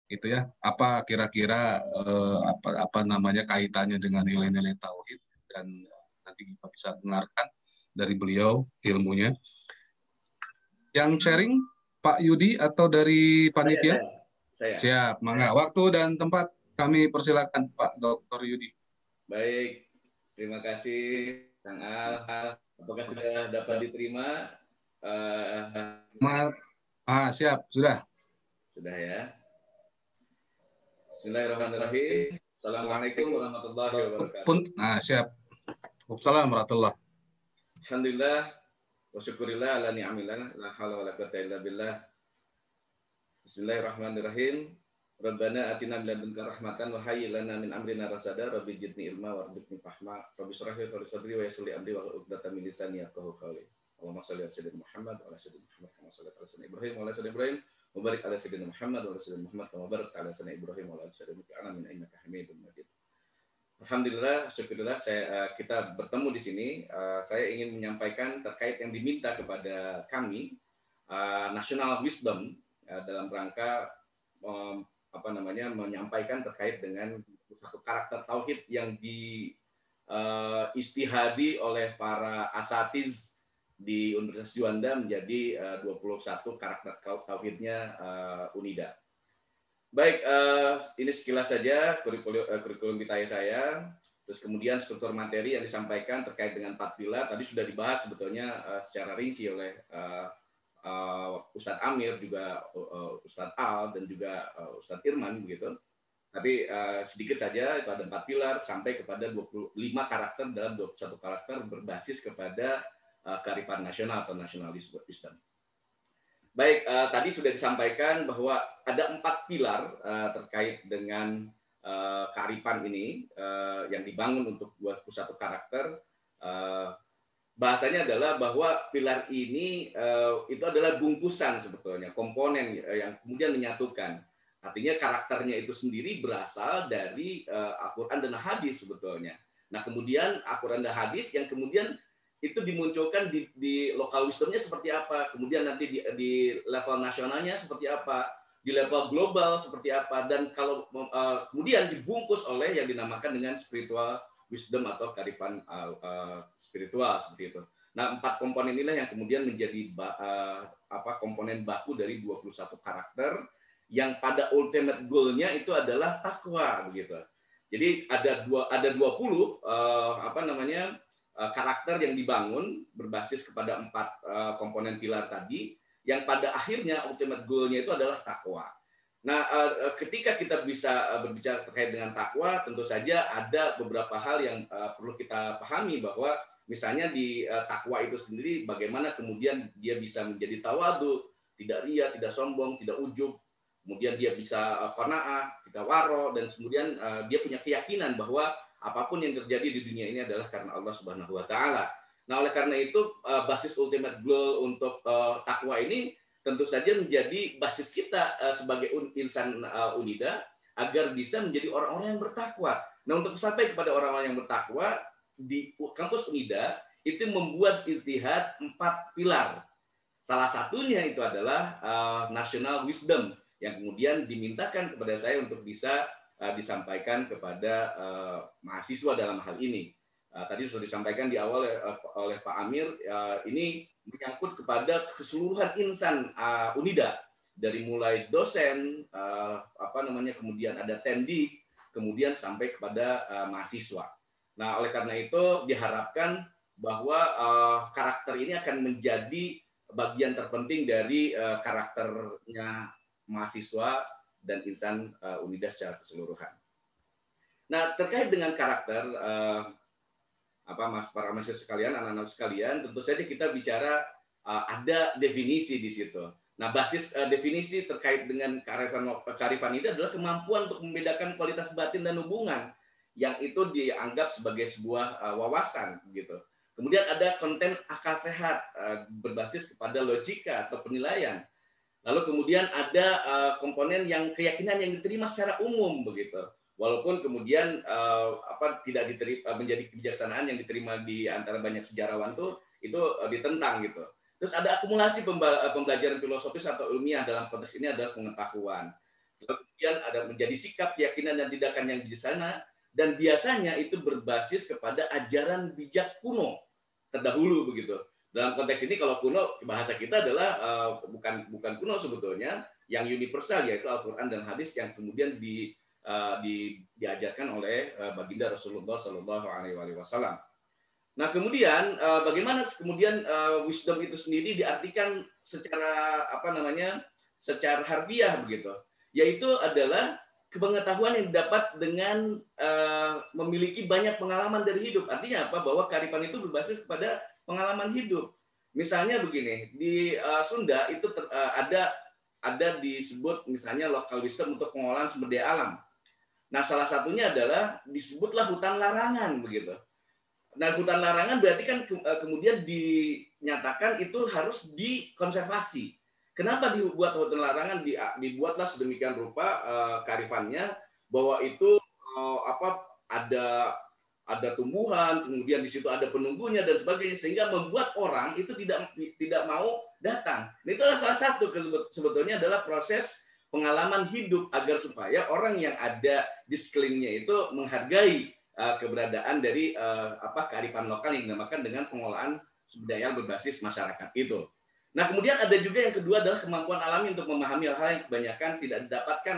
itu ya. Apa kira-kira apa namanya kaitannya dengan nilai-nilai tauhid, dan nanti kita bisa dengarkan dari beliau ilmunya. Yang sharing Pak Yudi atau dari panitia? Saya. Siap, mangga. Waktu dan tempat kami persilakan Pak Dr. Yudi. Baik, terima kasih Kang Al. Apakah sudah dapat diterima? Siap, sudah. Sudah ya. Bismillahirrahmanirrahim. Assalamualaikum warahmatullahi wabarakatuh. Siap. Assalamualaikum warahmatullahi. Alhamdulillah wa syukurillah ala ni'amillah la haula wala quwwata illa billah. Bismillahirrahmanirrahim. Rabbana atina min ladunka rahmatan wa hayyi lana min amrina rasada. Rabbi zidni ilma warzuqni fahma. Rabbi shrah li sadri wa yassir li amri wa hlul 'uqdatam min lisani yafqahu qawli. Allahumma shalli ala sayyidina Muhammad wa ala sayyidina Muhammad kama shallaita ala sayyidina Ibrahim wa ala sayyidina Ibrahim wa barik ala sayyidina Muhammad wa ala sayyidina Muhammad kama barakta ala sayyidina Ibrahim wa ala sayyidina Muhammad innaka Hamidum Majid. Alhamdulillah, syukurillah kita bertemu di sini. Saya ingin menyampaikan terkait yang diminta kepada kami National Wisdom dalam rangka menyampaikan terkait dengan satu karakter tauhid yang istihadi oleh para asatiz di Universitas Juanda menjadi 21 karakter tauhidnya UNIDA. Baik, ini sekilas saja kurikulum vitae saya. Terus kemudian struktur materi yang disampaikan terkait dengan 4 pilar tadi sudah dibahas sebetulnya secara rinci oleh Ustadz Amir, juga Ustadz Al, dan juga Ustadz Irman begitu. Tapi sedikit saja, itu ada 4 pilar sampai kepada 25 karakter dalam 21 karakter berbasis kepada kearifan nasional atau nasionalisme Islam. Baik, tadi sudah disampaikan bahwa ada 4 pilar terkait dengan kearifan ini yang dibangun untuk 21 karakter. Bahasanya adalah bahwa pilar ini itu adalah bungkusan sebetulnya, komponen yang kemudian menyatukan. Artinya karakternya itu sendiri berasal dari Al-Quran dan hadis sebetulnya. Nah kemudian Al-Quran dan hadis yang kemudian itu dimunculkan di lokal wisdomnya seperti apa, kemudian nanti di level nasionalnya seperti apa, di level global seperti apa, dan kalau kemudian dibungkus oleh yang dinamakan dengan spiritual wisdom atau kearifan spiritual seperti itu. Nah, 4 komponen inilah yang kemudian menjadi komponen baku dari 21 karakter yang pada ultimate goal-nya itu adalah takwa begitu. Jadi ada 20 karakter yang dibangun berbasis kepada 4 komponen pilar tadi yang pada akhirnya ultimate goal-nya itu adalah takwa. Nah, ketika kita bisa berbicara terkait dengan takwa, tentu saja ada beberapa hal yang perlu kita pahami bahwa misalnya di takwa itu sendiri bagaimana kemudian dia bisa menjadi tawadu, tidak ria, tidak sombong, tidak ujub, kemudian dia bisa qanaah, tidak waro, dan kemudian dia punya keyakinan bahwa apapun yang terjadi di dunia ini adalah karena Allah Subhanahu wa taala. Nah, oleh karena itu basis ultimate goal untuk takwa ini tentu saja menjadi basis kita sebagai insan UNIDA agar bisa menjadi orang-orang yang bertakwa. Nah, untuk sampai kepada orang-orang yang bertakwa di kampus UNIDA itu membuat ijtihad 4 pilar. Salah satunya itu adalah national wisdom yang kemudian dimintakan kepada saya untuk bisa disampaikan kepada mahasiswa dalam hal ini. Tadi sudah disampaikan di awal oleh Pak Amir, ini menyangkut kepada keseluruhan insan UNIDA, dari mulai dosen, kemudian ada tendik, kemudian sampai kepada mahasiswa. Nah, oleh karena itu diharapkan bahwa karakter ini akan menjadi bagian terpenting dari karakternya mahasiswa dan insan UNIDA secara keseluruhan. Nah, terkait dengan karakter para mahasiswa sekalian, anak-anak sekalian, tentu saja kita bicara ada definisi di situ. Nah, basis definisi terkait dengan kearifan ini adalah kemampuan untuk membedakan kualitas batin dan hubungan yang itu dianggap sebagai sebuah wawasan gitu. Kemudian ada konten akal sehat berbasis kepada logika atau penilaian. Lalu kemudian ada komponen yang keyakinan yang diterima secara umum begitu. Walaupun kemudian tidak diterima menjadi kebijaksanaan yang diterima di antara banyak sejarawan itu ditentang gitu. Terus ada akumulasi pembelajaran filosofis atau ilmiah, dalam konteks ini adalah pengetahuan. Kemudian ada menjadi sikap, keyakinan, dan tindakan yang di sana, dan biasanya itu berbasis kepada ajaran bijak kuno terdahulu begitu. Dalam konteks ini kalau kuno bahasa kita adalah bukan kuno sebetulnya, yang universal yaitu Al-Qur'an dan hadis yang kemudian diajarkan oleh baginda Rasulullah Shallallahu Alaihi Wasallam. Nah kemudian bagaimana kemudian wisdom itu sendiri diartikan secara secara harfiah begitu, yaitu adalah pengetahuan yang didapat dengan memiliki banyak pengalaman dari hidup. Artinya apa? Bahwa kearifan itu berbasis kepada pengalaman hidup. Misalnya begini, di Sunda itu ada disebut misalnya local wisdom untuk pengolahan sumber daya alam. Nah, salah satunya adalah disebutlah hutan larangan begitu. Nah, hutan larangan berarti kan kemudian dinyatakan itu harus dikonservasi. Kenapa dibuat hutan larangan? Dibuatlah sedemikian rupa kearifannya bahwa itu ada tumbuhan, kemudian di situ ada penunggunya dan sebagainya, sehingga membuat orang itu tidak mau datang. Nah, itulah salah satu sebetulnya adalah proses pengalaman hidup agar supaya orang yang ada di sekelilingnya itu menghargai keberadaan dari kearifan lokal yang dinamakan dengan pengolahan sumber daya berbasis masyarakat itu. Nah, kemudian ada juga yang kedua adalah kemampuan alami untuk memahami hal-hal yang kebanyakan tidak didapatkan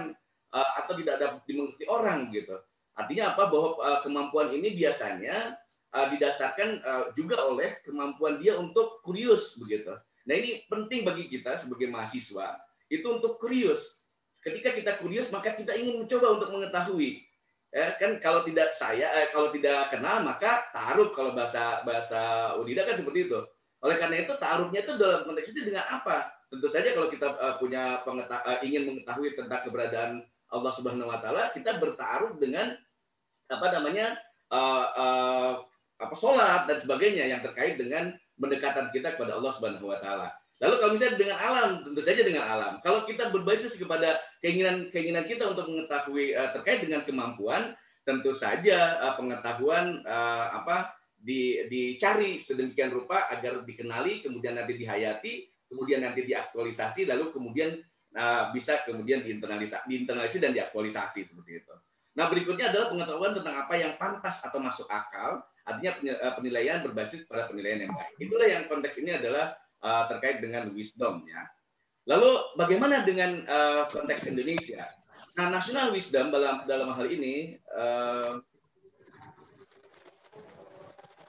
atau tidak dapat dimengerti orang gitu. Artinya apa? Bahwa kemampuan ini biasanya didasarkan juga oleh kemampuan dia untuk kurius begitu. Nah, ini penting bagi kita sebagai mahasiswa itu untuk kurius. Ketika kita kurius maka kita ingin mencoba untuk mengetahui. Ya, kan kalau tidak kenal maka ta'aruf, kalau bahasa Udida kan seperti itu. Oleh karena itu ta'arufnya itu dalam konteks itu dengan apa? Tentu saja kalau kita ingin mengetahui tentang keberadaan Allah Subhanahu wa taala, kita bertaaruf dengan salat dan sebagainya yang terkait dengan pendekatan kita kepada Allah Subhanahu wa taala. Lalu kalau misalnya dengan alam, tentu saja dengan alam. Kalau kita berbasis kepada keinginan kita untuk mengetahui terkait dengan kemampuan, tentu saja pengetahuan dicari sedemikian rupa agar dikenali, kemudian nanti dihayati, kemudian nanti diaktualisasi, lalu kemudian bisa kemudian diinternalisasi dan diaktualisasi seperti itu. Nah, berikutnya adalah pengetahuan tentang apa yang pantas atau masuk akal, artinya penilaian berbasis pada penilaian yang baik. Itulah yang konteks ini adalah terkait dengan wisdom ya. Lalu bagaimana dengan konteks Indonesia? Nah, national wisdom dalam hal ini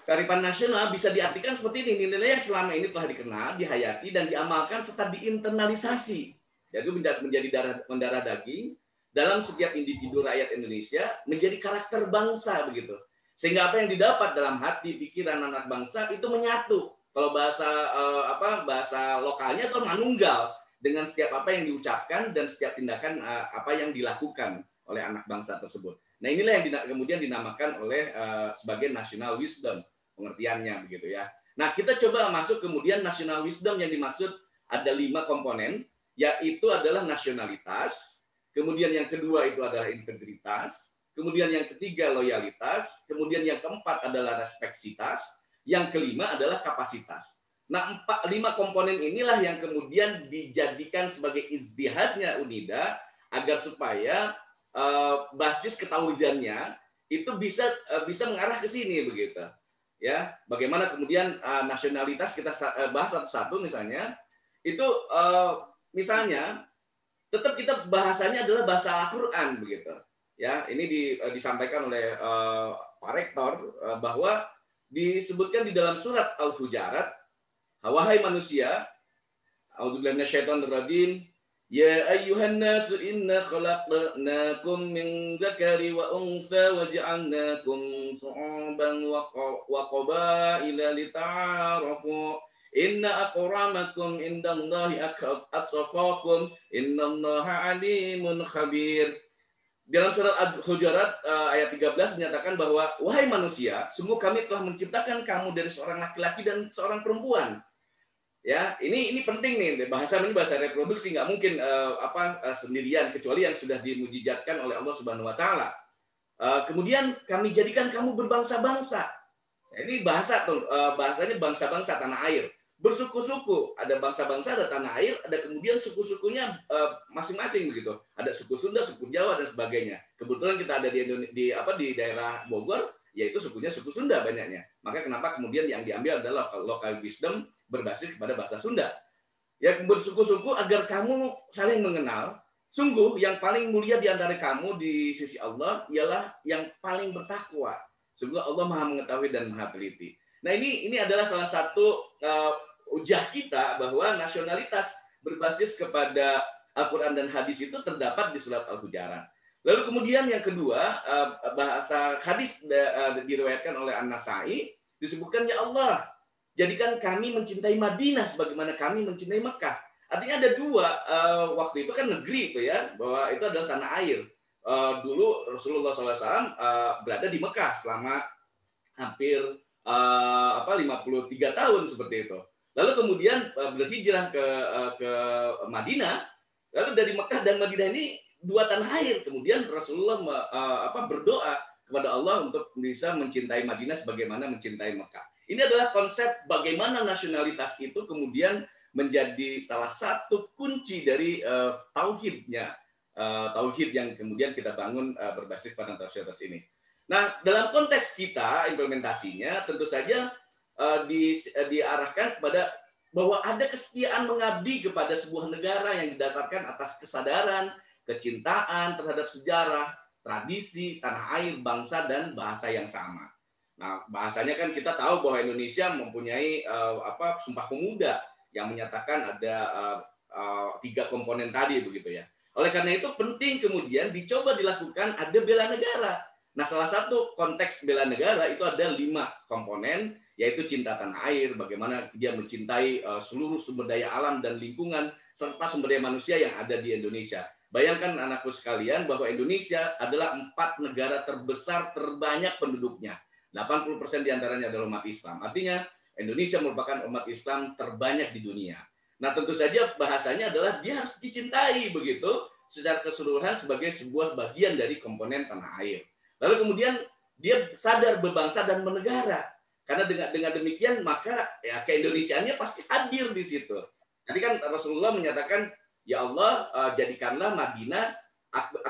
kearifan nasional bisa diartikan seperti ini, nilai yang selama ini telah dikenal, dihayati dan diamalkan serta diinternalisasi. Jadi menjadi mendarah daging dalam setiap individu rakyat Indonesia, menjadi karakter bangsa begitu. Sehingga apa yang didapat dalam hati, pikiran anak bangsa itu menyatu. Kalau bahasa lokalnya itu manunggal dengan setiap apa yang diucapkan dan setiap tindakan apa yang dilakukan oleh anak bangsa tersebut. Nah, inilah yang kemudian dinamakan oleh sebagai national wisdom, pengertiannya begitu ya. Nah, kita coba masuk kemudian national wisdom yang dimaksud ada 5 komponen, yaitu adalah nasionalitas, kemudian yang kedua itu adalah integritas, kemudian yang ketiga loyalitas, kemudian yang keempat adalah respeksitas, yang kelima adalah kapasitas. Nah, 5 komponen inilah yang kemudian dijadikan sebagai izdihasnya UNIDA agar supaya basis ketauhidannya itu bisa mengarah ke sini begitu. Ya, bagaimana kemudian nasionalitas kita bahas satu-satu misalnya, itu misalnya tetap kita bahasanya adalah bahasa Al-Qur'an begitu. Ya, ini disampaikan oleh Pak Rektor bahwa disebutkan di dalam surat Al-Hujurat, wahai manusia, a'udzubillahi minasyaitonir rajim, ya ayyuhan nasu inna khalaqnakum min dzakari wa untha wa ja'alnakum syu'uban wa qabaila lita'arafu. Inna akramakum indallahi atqakum innallaha alimun khabir. Dalam surat Al-Hujurat ayat 13 menyatakan bahwa wahai manusia, sungguh kami telah menciptakan kamu dari seorang laki-laki dan seorang perempuan. Ya, ini penting nih, bahasa reproduksi, nggak mungkin sendirian kecuali yang sudah dimujizatkan oleh Allah Subhanahu wa taala. Kemudian kami jadikan kamu berbangsa-bangsa. Ini bahasanya bangsa-bangsa tanah air. bersuku-suku, ada bangsa-bangsa, ada tanah air, ada kemudian suku-sukunya masing-masing begitu. Ada suku Sunda, suku Jawa dan sebagainya. Kebetulan kita ada di daerah Bogor, yaitu sukunya suku Sunda banyaknya. Maka kenapa kemudian yang diambil adalah local wisdom berbasis kepada bahasa Sunda. Ya, bersuku-suku agar kamu saling mengenal. Sungguh yang paling mulia di antara kamu di sisi Allah ialah yang paling bertakwa. Sungguh Allah Maha mengetahui dan Maha teliti. Nah, ini adalah salah satu ujah kita bahwa nasionalitas berbasis kepada Al-Quran dan hadis itu terdapat di surat Al-Hujurat. Lalu kemudian yang kedua, bahasa hadis diriwayatkan oleh An-Nasai, disebutkan, ya Allah, jadikan kami mencintai Madinah sebagaimana kami mencintai Mekah. Artinya ada dua, waktu itu kan negeri itu ya, bahwa itu adalah tanah air. Dulu Rasulullah SAW berada di Mekah selama hampir 53 tahun seperti itu. Lalu kemudian berhijrah ke Madinah. Lalu dari Mekah dan Madinah ini dua tanah air. Kemudian Rasulullah berdoa kepada Allah untuk bisa mencintai Madinah sebagaimana mencintai Mekah. Ini adalah konsep bagaimana nasionalitas itu kemudian menjadi salah satu kunci dari tauhidnya. Tauhid yang kemudian kita bangun berbasis pada nasionalitas ini. Nah, dalam konteks kita implementasinya tentu saja diarahkan kepada bahwa ada kesetiaan mengabdi kepada sebuah negara yang didasarkan atas kesadaran, kecintaan terhadap sejarah, tradisi, tanah air, bangsa, dan bahasa yang sama. Nah, bahasanya kan kita tahu bahwa Indonesia mempunyai Sumpah Pemuda yang menyatakan ada 3 komponen tadi begitu ya. Oleh karena itu penting kemudian dicoba dilakukan ada bela negara. Nah, salah satu konteks bela negara itu ada 5 komponen, yaitu cinta tanah air, bagaimana dia mencintai seluruh sumber daya alam dan lingkungan, serta sumber daya manusia yang ada di Indonesia. Bayangkan anakku sekalian bahwa Indonesia adalah 4 negara terbesar terbanyak penduduknya. 80% diantaranya adalah umat Islam. Artinya Indonesia merupakan umat Islam terbanyak di dunia. Nah, tentu saja bahasanya adalah dia harus dicintai begitu secara keseluruhan sebagai sebuah bagian dari komponen tanah air. Lalu kemudian dia sadar berbangsa dan bernegara. Karena dengan demikian maka ya keindonesiaannya pasti hadir di situ. Tadi kan Rasulullah menyatakan, ya Allah, jadikanlah Madinah,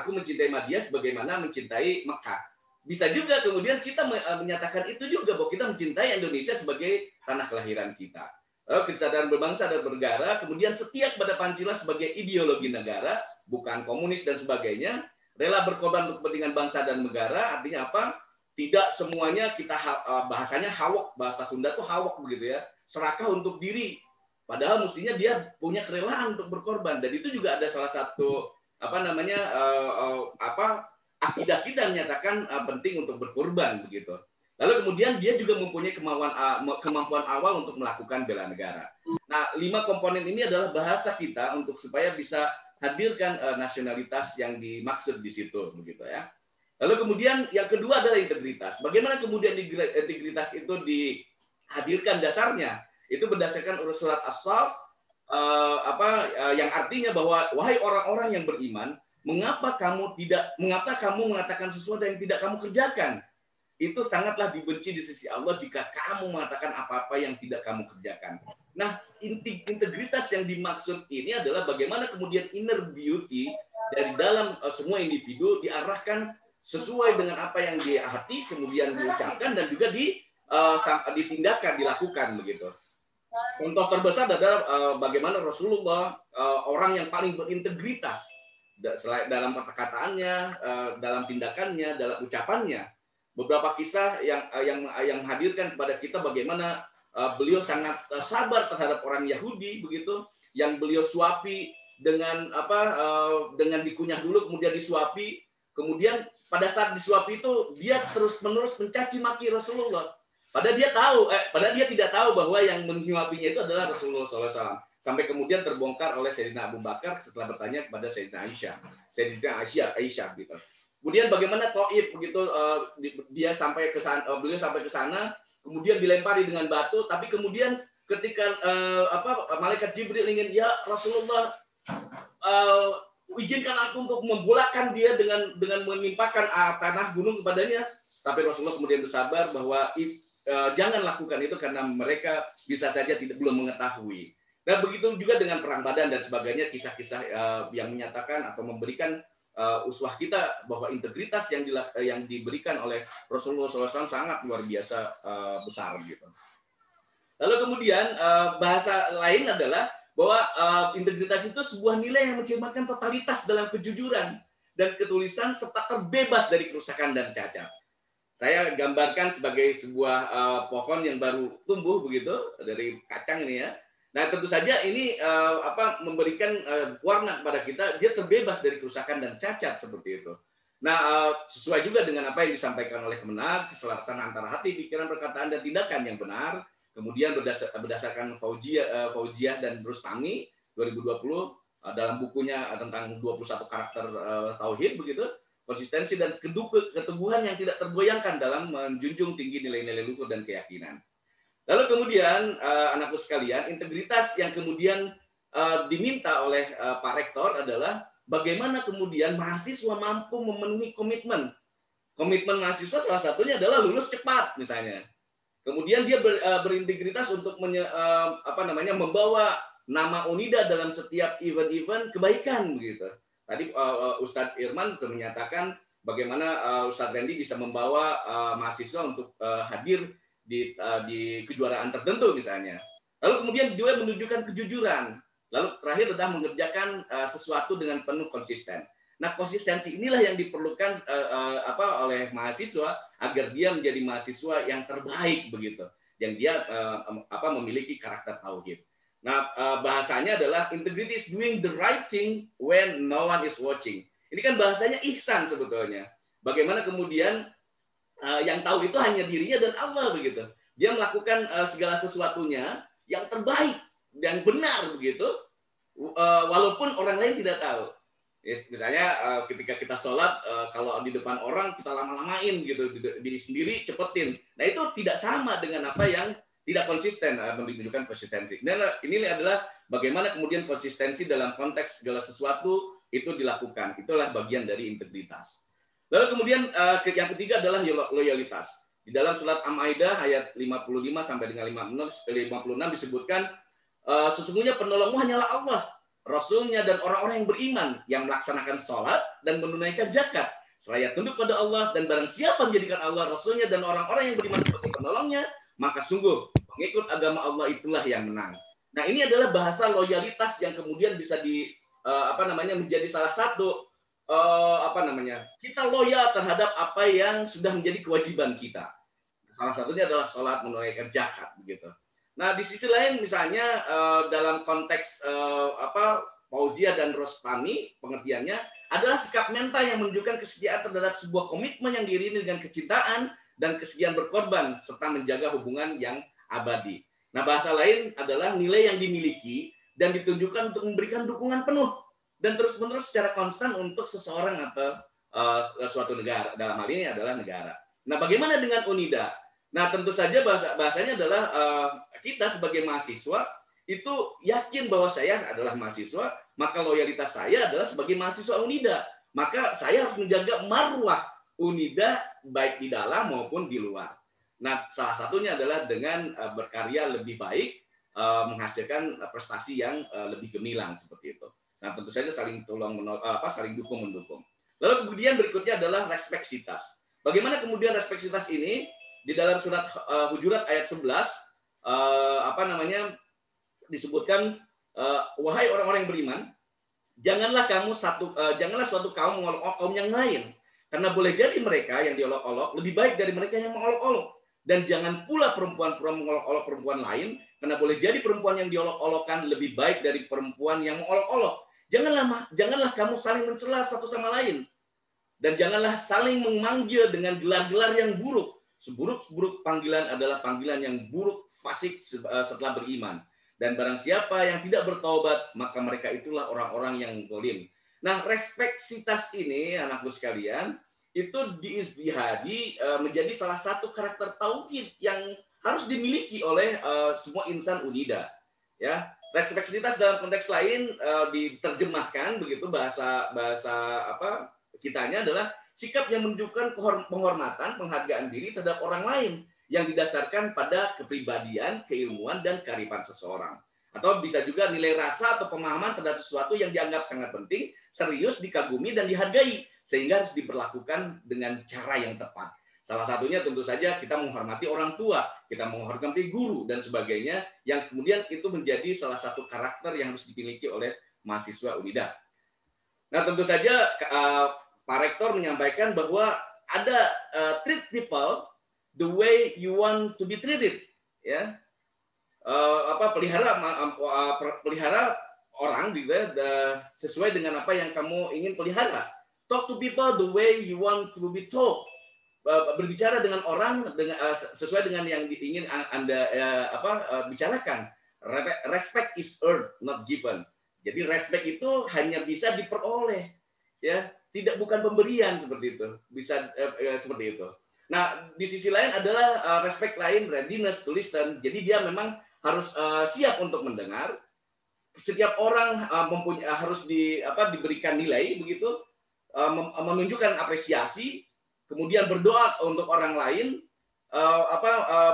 aku mencintai Madinah sebagaimana mencintai Mekah. Bisa juga kemudian kita menyatakan itu juga bahwa kita mencintai Indonesia sebagai tanah kelahiran kita. Lalu kesadaran berbangsa dan bernegara, kemudian setia kepada Pancasila sebagai ideologi negara, bukan komunis dan sebagainya. Rela berkorban untuk kepentingan bangsa dan negara, artinya apa? Tidak semuanya kita bahasanya hawok, bahasa Sunda tuh hawok begitu ya, serakah untuk diri. Padahal mestinya dia punya kerelaan untuk berkorban, dan itu juga ada salah satu akidah kita menyatakan penting untuk berkorban begitu. Lalu kemudian dia juga mempunyai kemampuan awal untuk melakukan bela negara. Nah, 5 komponen ini adalah bahasa kita untuk supaya bisa hadirkan nasionalitas yang dimaksud di situ begitu ya. Lalu kemudian yang kedua adalah integritas. Bagaimana kemudian integritas itu dihadirkan dasarnya? Itu berdasarkan surat As-Saff yang artinya bahwa wahai orang-orang yang beriman, mengapa kamu mengatakan sesuatu yang tidak kamu kerjakan? Itu sangatlah dibenci di sisi Allah jika kamu mengatakan apa-apa yang tidak kamu kerjakan. Nah, integritas yang dimaksud ini adalah bagaimana kemudian inner beauty dari dalam semua individu diarahkan sesuai dengan apa yang dia hati, kemudian diucapkan dan juga ditindakan, dilakukan begitu. Contoh terbesar adalah bagaimana Rasulullah orang yang paling berintegritas dalam perkataannya, dalam tindakannya, dalam ucapannya. Beberapa kisah yang menghadirkan kepada kita bagaimana beliau sangat sabar terhadap orang Yahudi begitu, yang beliau suapi dengan dikunyah dulu kemudian disuapi, kemudian pada saat disuapi itu dia terus-menerus mencaci maki Rasulullah. Padahal dia tidak tahu bahwa yang menyuapinya itu adalah Rasulullah SAW. Sampai kemudian terbongkar oleh Sayyidina Abu Bakar setelah bertanya kepada Sayyidina Aisyah gitu. Kemudian bagaimana Thaif begitu, beliau sampai ke sana, kemudian dilempari dengan batu, tapi kemudian ketika malaikat Jibril ingin, ya Rasulullah, izinkan aku untuk membolakan dia dengan menimpakan tanah gunung kepadanya, tapi Rasulullah kemudian bersabar bahwa jangan lakukan itu karena mereka bisa saja belum mengetahui. Dan begitu juga dengan perang Badar dan sebagainya, kisah-kisah yang menyatakan atau memberikan uswah kita bahwa integritas yang diberikan oleh Rasulullah SAW sangat luar biasa besar gitu. Lalu kemudian bahasa lain adalah bahwa integritas itu sebuah nilai yang mencerminkan totalitas dalam kejujuran dan ketulisan serta terbebas dari kerusakan dan cacat. Saya gambarkan sebagai sebuah pohon yang baru tumbuh begitu dari kacang ini ya. Nah, tentu saja ini memberikan warna kepada kita, dia terbebas dari kerusakan dan cacat seperti itu. Nah, sesuai juga dengan apa yang disampaikan oleh Kemenag, keselarasan antara hati, pikiran, perkataan, dan tindakan yang benar. Kemudian berdasarkan Fauziah dan Rustami 2020 dalam bukunya tentang 21 karakter tauhid begitu, konsistensi dan keteguhan yang tidak tergoyangkan dalam menjunjung tinggi nilai-nilai luhur dan keyakinan. Lalu kemudian anakku sekalian, integritas yang kemudian diminta oleh Pak Rektor adalah bagaimana kemudian mahasiswa mampu memenuhi komitmen. Komitmen mahasiswa salah satunya adalah lulus cepat misalnya. Kemudian dia berintegritas untuk membawa nama UNIDA dalam setiap event-event kebaikan begitu. Tadi Ustadz Irman sudah menyatakan bagaimana Ustadz Randy bisa membawa mahasiswa untuk hadir di kejuaraan tertentu misalnya. Lalu kemudian dia menunjukkan kejujuran. Lalu terakhir adalah mengerjakan sesuatu dengan penuh konsisten. Nah, konsistensi inilah yang diperlukan oleh mahasiswa agar dia menjadi mahasiswa yang terbaik begitu, yang dia memiliki karakter tauhid. Nah, bahasanya adalah integrity is doing the right thing when no one is watching. Ini kan bahasanya ihsan sebetulnya. Bagaimana kemudian yang tahu itu hanya dirinya dan Allah begitu. Dia melakukan segala sesuatunya yang terbaik dan benar begitu, walaupun orang lain tidak tahu. Misalnya ketika kita sholat, kalau di depan orang kita lama-lamain gitu, diri sendiri cepetin. Nah itu tidak sama dengan apa yang tidak konsisten, menunjukkan konsistensi. Ini adalah bagaimana kemudian konsistensi dalam konteks segala sesuatu itu dilakukan. Itulah bagian dari integritas. Lalu kemudian yang ketiga adalah loyalitas. Di dalam surat Al-Maidah ayat 55 sampai dengan 56 disebutkan sesungguhnya penolongmu hanyalah Allah, Rasulnya dan orang-orang yang beriman yang melaksanakan sholat dan menunaikan zakat. Seraya tunduk pada Allah dan barang siapa menjadikan Allah, Rasulnya dan orang-orang yang beriman sebagai penolongnya, maka sungguh pengikut agama Allah itulah yang menang. Nah ini adalah bahasa loyalitas yang kemudian bisa menjadi salah satu kita loyal terhadap apa yang sudah menjadi kewajiban kita. Salah satunya adalah sholat, menunaikan zakat begitu. Nah, di sisi lain misalnya dalam konteks Fauziah dan Rostami, pengertiannya adalah sikap mental yang menunjukkan kesetiaan terhadap sebuah komitmen yang diiringi dengan kecintaan dan kesediaan berkorban serta menjaga hubungan yang abadi. Nah, bahasa lain adalah nilai yang dimiliki dan ditunjukkan untuk memberikan dukungan penuh dan terus-menerus secara konstan untuk seseorang atau suatu negara. Dalam hal ini adalah negara. Nah, bagaimana dengan UNIDA? Nah, tentu saja bahasanya adalah kita sebagai mahasiswa itu yakin bahwa saya adalah mahasiswa, maka loyalitas saya adalah sebagai mahasiswa UNIDA. Maka saya harus menjaga marwah UNIDA baik di dalam maupun di luar. Nah, salah satunya adalah dengan berkarya lebih baik, menghasilkan prestasi yang lebih gemilang seperti itu. Nah, tentu saja saling dukung mendukung. Lalu kemudian berikutnya adalah respeksitas. Bagaimana kemudian respeksitas ini? Di dalam surat Hujurat ayat 11 disebutkan wahai orang-orang yang beriman, janganlah suatu kaum mengolok-olok kaum yang lain, karena boleh jadi mereka yang diolok-olok lebih baik dari mereka yang mengolok-olok, dan jangan pula perempuan mengolok-olok perempuan lain, karena boleh jadi perempuan yang diolok-olokkan lebih baik dari perempuan yang mengolok-olok. Janganlah kamu saling mencela satu sama lain, dan janganlah saling memanggil dengan gelar-gelar yang buruk. Seburuk-buruk panggilan adalah panggilan yang buruk fasik setelah beriman. Dan barang siapa yang tidak bertaubat, maka mereka itulah orang-orang yang zalim. Nah, respeksitas ini, anakku sekalian, itu diistihadi menjadi salah satu karakter tauhid yang harus dimiliki oleh semua insan UNIDA. Ya, respeksitas dalam konteks lain diterjemahkan begitu bahasa kitanya adalah sikap yang menunjukkan penghormatan, penghargaan diri terhadap orang lain yang didasarkan pada kepribadian, keilmuan, dan kearifan seseorang. Atau bisa juga nilai rasa atau pemahaman terhadap sesuatu yang dianggap sangat penting, serius, dikagumi, dan dihargai, sehingga harus diperlakukan dengan cara yang tepat. Salah satunya tentu saja kita menghormati orang tua, kita menghormati guru, dan sebagainya, yang kemudian itu menjadi salah satu karakter yang harus dimiliki oleh mahasiswa Unida. Nah, tentu saja Pak Rektor menyampaikan bahwa ada treat people the way you want to be treated, ya. Pelihara orang gitu ya, sesuai dengan apa yang kamu ingin pelihara. Talk to people the way you want to be told. Berbicara dengan orang sesuai dengan yang ingin Anda bicarakan. Respect is earned, not given. Jadi respect itu hanya bisa diperoleh, ya, bukan pemberian seperti itu. Bisa seperti itu. Nah, di sisi lain adalah respect lain, readiness to listen. Jadi dia memang harus siap untuk mendengar. Setiap orang harus diberikan nilai begitu, menunjukkan apresiasi. Kemudian berdoa untuk orang lain,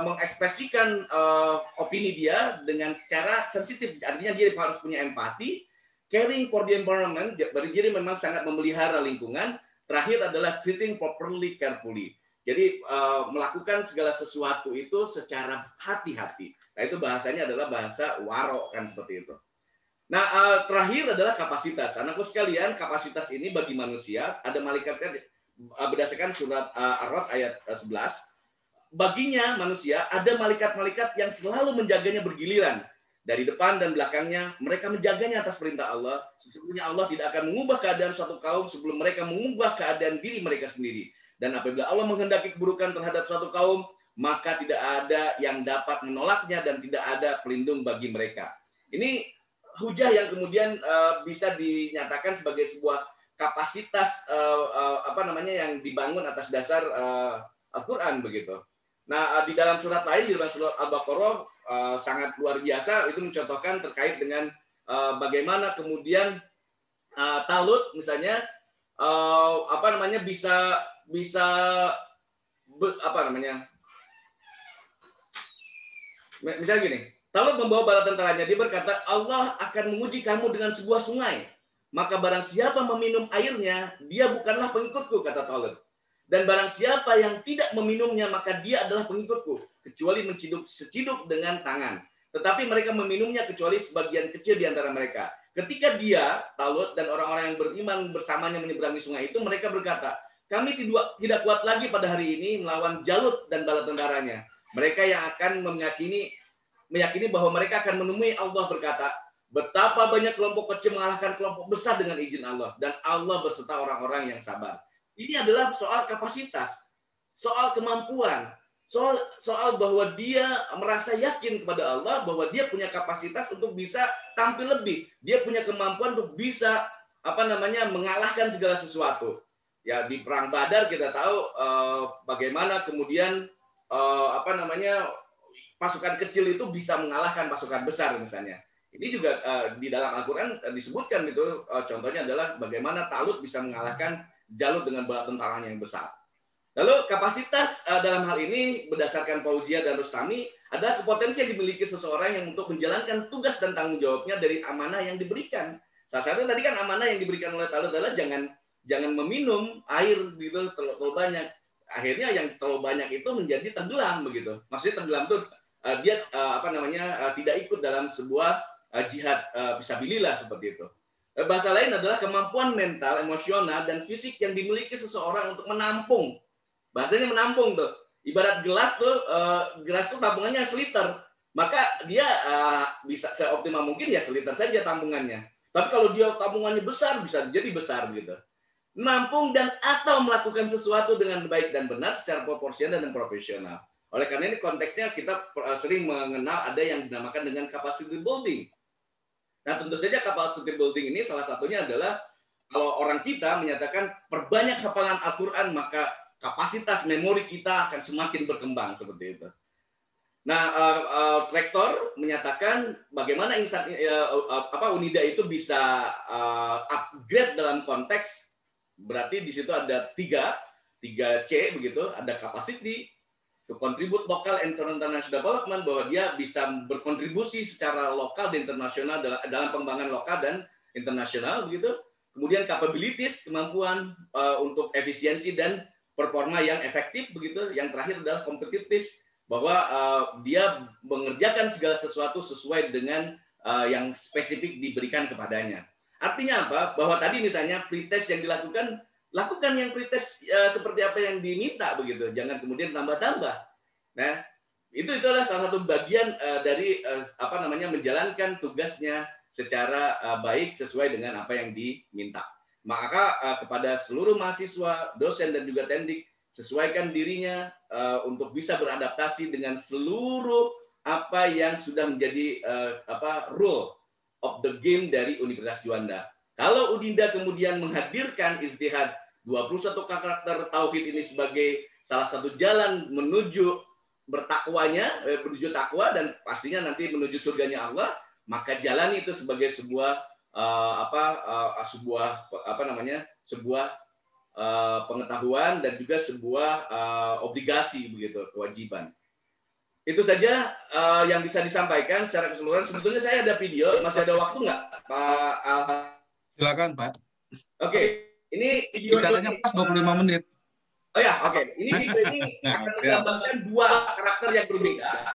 mengekspresikan opini dia dengan secara sensitif. Artinya dia harus punya empati, caring for the environment. Jadi memang sangat memelihara lingkungan. Terakhir adalah treating properly, carefully. Jadi melakukan segala sesuatu itu secara hati-hati. Nah, itu bahasanya adalah bahasa waro kan seperti itu. Nah, terakhir adalah kapasitas. Anakku sekalian, kapasitas ini bagi manusia ada malaikatnya. Berdasarkan surat Ar-Ra'd ayat 11, baginya manusia ada malaikat-malaikat yang selalu menjaganya bergiliran. Dari depan dan belakangnya, mereka menjaganya atas perintah Allah. Sesungguhnya Allah tidak akan mengubah keadaan suatu kaum sebelum mereka mengubah keadaan diri mereka sendiri. Dan apabila Allah menghendaki keburukan terhadap suatu kaum, maka tidak ada yang dapat menolaknya dan tidak ada pelindung bagi mereka. Ini hujah yang kemudian bisa dinyatakan sebagai sebuah kapasitas yang dibangun atas dasar Al-Quran begitu. Nah, di dalam surat lain, di dalam surat Al-Baqarah sangat luar biasa itu mencontohkan terkait dengan bagaimana kemudian Talut misalnya bisa misalnya gini, Talut membawa bala tentaranya, dia berkata, Allah akan menguji kamu dengan sebuah sungai. Maka barang siapa meminum airnya, dia bukanlah pengikutku, kata Talut. Dan barang siapa yang tidak meminumnya, maka dia adalah pengikutku, kecuali seciduk dengan tangan. Tetapi mereka meminumnya kecuali sebagian kecil di antara mereka. Ketika dia, Talut, dan orang-orang yang beriman bersamanya menyeberangi sungai itu, mereka berkata, kami tidak kuat lagi pada hari ini melawan Jalut dan bala tentaranya. Mereka yang akan meyakini bahwa mereka akan menemui Allah berkata, betapa banyak kelompok kecil mengalahkan kelompok besar dengan izin Allah. Dan Allah beserta orang-orang yang sabar. Ini adalah soal kapasitas, soal kemampuan, soal bahwa dia merasa yakin kepada Allah, bahwa dia punya kapasitas untuk bisa tampil lebih. Dia punya kemampuan untuk bisa mengalahkan segala sesuatu. Ya, di Perang Badar kita tahu bagaimana kemudian pasukan kecil itu bisa mengalahkan pasukan besar misalnya. Ini juga di dalam Al-Quran disebutkan itu, contohnya adalah bagaimana Talut bisa mengalahkan Jalut dengan bala tentaranya yang besar. Lalu kapasitas dalam hal ini berdasarkan Fauzia dan Rustami adalah potensi yang dimiliki seseorang yang untuk menjalankan tugas dan tanggung jawabnya dari amanah yang diberikan. Salah satu tadi kan amanah yang diberikan oleh Talut adalah jangan meminum air gitu terlalu banyak. Akhirnya yang terlalu banyak itu menjadi tenggelam begitu. Maksudnya tenggelam itu dia tidak ikut dalam sebuah jihad fisabilillah seperti itu. Bahasa lain adalah kemampuan mental, emosional, dan fisik yang dimiliki seseorang untuk menampung. Bahasanya menampung tuh. Ibarat gelas tuh tampungannya seliter. Maka dia bisa seoptimal mungkin ya seliter saja tampungannya. Tapi kalau dia tampungannya besar, bisa jadi besar gitu. Menampung dan atau melakukan sesuatu dengan baik dan benar secara proporsional dan profesional. Oleh karena ini konteksnya kita sering mengenal ada yang dinamakan dengan capacity building. Nah, tentu saja capacity building ini salah satunya adalah kalau orang kita menyatakan perbanyak hafalan Al-Quran, maka kapasitas memori kita akan semakin berkembang seperti itu. Nah, Rektor menyatakan bagaimana Unida itu bisa upgrade dalam konteks, berarti di situ ada 3C begitu, ada capacity, to contribute local and international development, bahwa dia bisa berkontribusi secara lokal dan internasional dalam pengembangan lokal dan internasional begitu. Kemudian capabilities, kemampuan untuk efisiensi dan performa yang efektif begitu. Yang terakhir adalah competitiveness, bahwa dia mengerjakan segala sesuatu sesuai dengan yang spesifik diberikan kepadanya. Artinya apa? Bahwa tadi misalnya pretest yang dilakukan, lakukan yang pretest seperti apa yang diminta begitu. Jangan kemudian tambah-tambah. Nah, itu adalah salah satu bagian dari menjalankan tugasnya secara baik sesuai dengan apa yang diminta. Maka kepada seluruh mahasiswa, dosen dan juga tendik, sesuaikan dirinya untuk bisa beradaptasi dengan seluruh apa yang sudah menjadi rule of the game dari Universitas Juanda. Kalau Udinda kemudian menghadirkan Ijtihad 21 karakter tauhid ini sebagai salah satu jalan menuju bertakwanya, menuju takwa dan pastinya nanti menuju surganya Allah, maka jalan itu sebagai sebuah pengetahuan dan juga sebuah obligasi begitu, kewajiban. Itu saja yang bisa disampaikan secara keseluruhan. Sebetulnya saya ada video, masih ada waktu nggak, Pak Al? Silakan, Pak. Oke, ini video bicaranya pas 25 menit. Oh ya, oke. Ini video ini akan menggambarkan dua karakter yang berbeda.